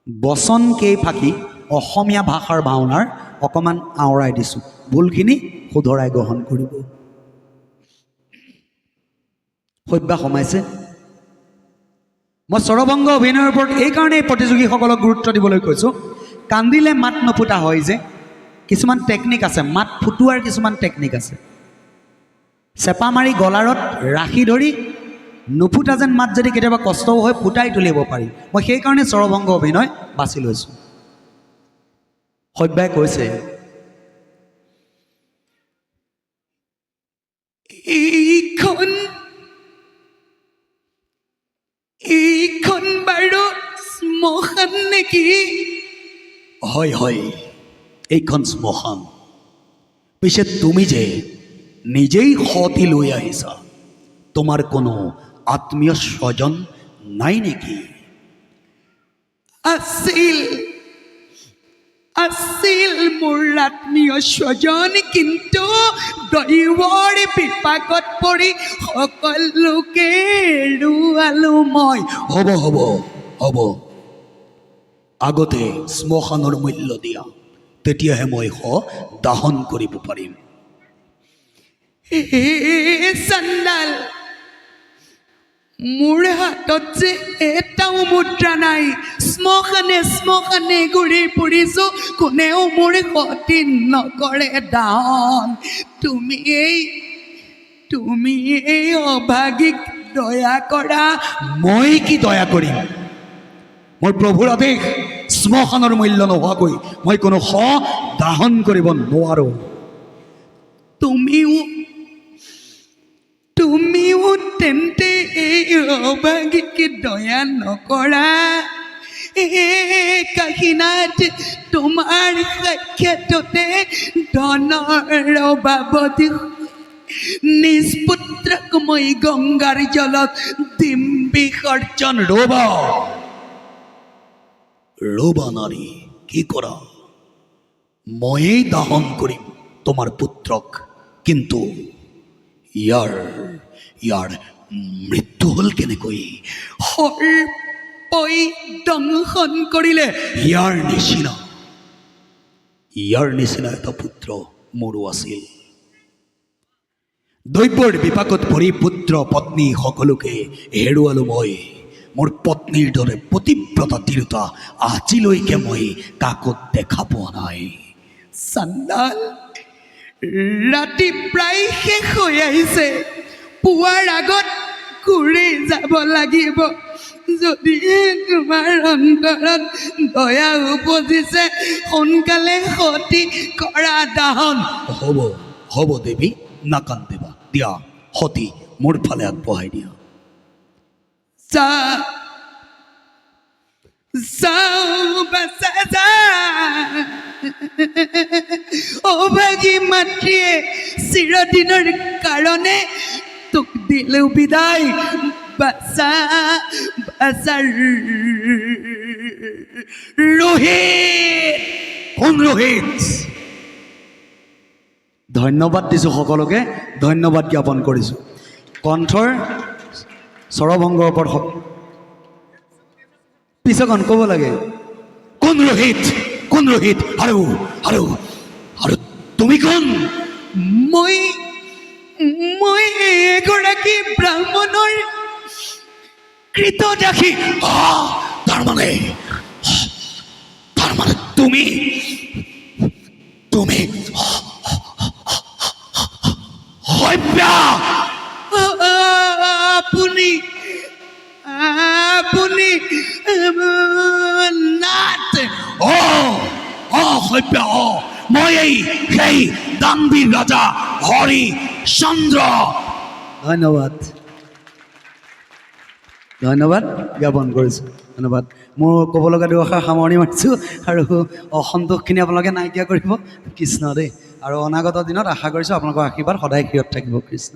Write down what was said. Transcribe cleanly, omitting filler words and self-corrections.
বচন কেই ফাঁকি অসমীয়া ভাষাৰ ভাওনাৰ অকণমান আওৰাই দিছোঁ, ভুলখিনি শুধৰাই গ্ৰহণ কৰিব। সভ্যা সোমাইছে। মই স্বৰভংগ অভিনয়ৰ ওপৰত এইকাৰণেই প্ৰতিযোগীসকলক গুৰুত্ব দিবলৈ কৈছোঁ, কান্দিলে মাত নফুটা হয় যে কিছুমান টেকনিক আছে, মাত ফুটোৱাৰ কিছুমান টেকনিক আছে। চেপা মাৰি গলাৰত ৰাখি ধৰি নুফুটা যেন মাত যদি কেতিয়াবা কষ্টও হয় ফুটাই তুলিব পাৰি। মই সেইকাৰণে স্বৰভংগ অভিনয় বাছি লৈছোঁ। সভ্যাই কৈছে, এইখন বাৰু শ্মশান নেকি? হয় হয়, এইখন শ্মশান। পিছে তুমি যে নিজেই সতি লৈ আহিছা, তোমাৰ কোনো আত্মীয় স্বজন নাই নেকি? আছিল মোৰ আত্মীয় স্বজন, কিন্তু দৈৱৰ বিপাকত পৰি সকলোকে হেৰুৱালো মই। হ'ব হ'ব হ'ব, আগতে শ্মশানৰ মূল্য দিয়া, তেতিয়াহে মই দাহন কৰিব পাৰিম। হে চাণ্ডাল, মোৰ হাতত যে এটাও মুদ্ৰা নাই। শ্মশানে ঘূৰি ফুৰিছো, কোনেও মোৰ ক্ষতি নকৰে দাহন। তুমি এই অভাগীক দয়া কৰা। মই কি দয়া কৰিম? মোৰ প্ৰভুৰ আদেশ, শ্মশানৰ মূল্য নোহোৱাকৈ মই কোনো দাহন কৰিব নোৱাৰোঁ। তুমিও তেন্তে এই অভাগীক দয়া নকৰা। কাশীনাথ, তোমাৰ সাক্ষাততে ধনৰ অভাৱত নিজ পুত্ৰক মই গংগাৰ জলত দিম বিসৰ্জন। ৰবা নাৰী, কি কৰা? ময়েই দাহন কৰিম তোমাৰ পুত্ৰক, কিন্তু ইয়াৰ মৃত্যু হ'ল কেনেকৈ? সৰ্পই দংশন কৰিলে। ইয়াৰ নিচিনা এটা পুত্ৰ মোৰো আছিল। দৈৱৰ বিপাকত পৰি পুত্ৰ পত্নী সকলোকে হেৰুৱালো মই। মোৰ পত্নীৰ দৰে পতিব্ৰতা তিৰোতা আজিলৈকে মই কাকো দেখা পোৱা নাই। চাণ্ডাল, ৰাতি প্ৰায় শেষ হৈ আহিছে। পুৱাৰ আগত ঘূৰি যাব লাগিব। যদি তোমাৰ অন্তৰত দয়া উপজিছে, সোনকালে সতি কৰা দাহন। হ'ব দেৱী, নাকান্দিবা। দিয়া, সতি মোৰ ফালে আগবঢ়াই দিয়া। অভাগী মাতৃয়ে চিৰদিনৰ কাৰণে তোক দিলো বিদায়। ৰোহিত, ধন্যবাদ দিছোঁ সকলোকে, ধন্যবাদ জ্ঞাপন কৰিছোঁ। কণ্ঠৰ স্বৰভংগৰ ওপৰত পিছখন ক'ব লাগে, কোন ৰোহিত আৰু তুমি কোন? মই এগৰাকী ব্ৰাহ্মণৰ কৃতদাসী। তাৰমানে তুমি সভ্যা। আপুনি নাথ। সভ্যা, মই সেই দানবীৰ ৰাজা হৰিশ্চন্দ্ৰ। ধন্যবাদ জ্ঞাপন কৰিছোঁ। ধন্যবাদ। মোৰ ক'ব লগা দুআষাৰ সামৰণি মাৰিছোঁ, আৰু অসন্তোষখিনি আপোনালোকে নাইকিয়া কৰিব। কৃষ্ণ দেই। আৰু অনাগত দিনত আশা কৰিছোঁ আপোনালোকৰ আশীৰ্বাদ সদায় ক্ষীৰত থাকিব। কৃষ্ণ।